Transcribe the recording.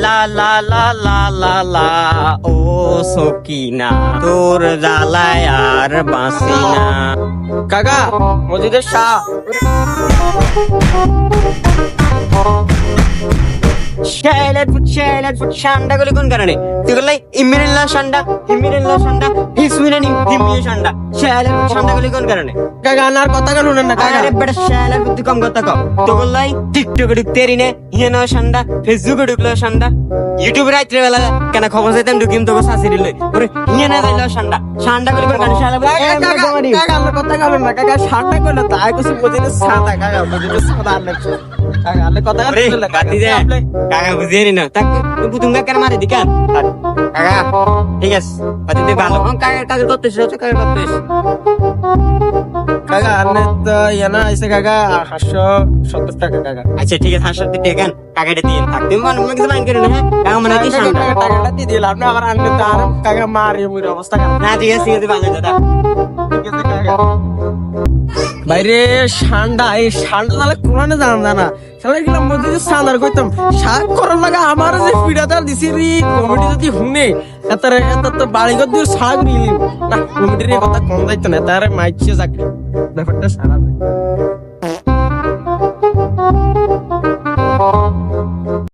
লা লা লা লা লা লা ও সকিনা তোর জ্বালায় আর বাঁচি না। কাকা মসজিদের শাহ শায়লার ফুট শান্ডা গুলি কোন কারণে তুই বললাই ইমিরিল্লাহ শান্ডা হিসমিনানি হিমিয়ে শান্ডা শায়লার ফুট শান্ডা গুলি কোন কারণে? কাকা আর কথা কেন না কাকা আরে বেটা শায়লার ফুট কম কথা কও তো বললাই টিকটকে ঢুকতেরি নে হিনা শান্ডা ফেসবুকে ঢুকলো শান্ডা ইউটিউবে রাত্রে বেলা কেন খবর চাইতাম ঢুকিম তোকে শাসিরি লই ওরে হিনা যাইলো শান্ডা গুলি কোন কারণে শায়লার কাকা আমার কথা কেন না কাকা শান্ডা কইলো তাই কিছু মসজিদের সাদা কাকা মসজিদের সাদা আনলে কাকা আলে কথা কেন না কাটি দে কাকা বুঝিয়ে না তাক পুতুঙ্গা কেন মারি দিকান কাকা ঠিক আছে পাতি তুই ভালো কাকা করতেছিস কাকা আনলে তো ইয়ানা আইছে কাকা 870 টাকা কাকা আচ্ছা ঠিক আছে 870 টাকা কাকাটা দিয়ে থাক তুমি মনে কিছু মাইন্ড করে না হ্যাঁ কাকা মনে কি শান্ডা টাকাটা দিয়ে দিলাম না আবার আনলে তো আর কাকা মারি মুই অবস্থা খারাপ না ঠিক আছে ভালো দাদা ঠিক আছে কাকা বাইরে ঠান্ডা এই ঠান্ডা তাহলে কোরআনে জানা তাহলে গেলাম মসজিদে সান্দার কইতাম শাক করার লাগা আমার যে পিড়াদার দিছি রে কমিটি যদি হুনে এত তো বাড়িঘর দিয়ে শাক নিলি না কমিটির কথা কম যাইতো না তারে মাইছে চাকরি ব্যাপারটা সারা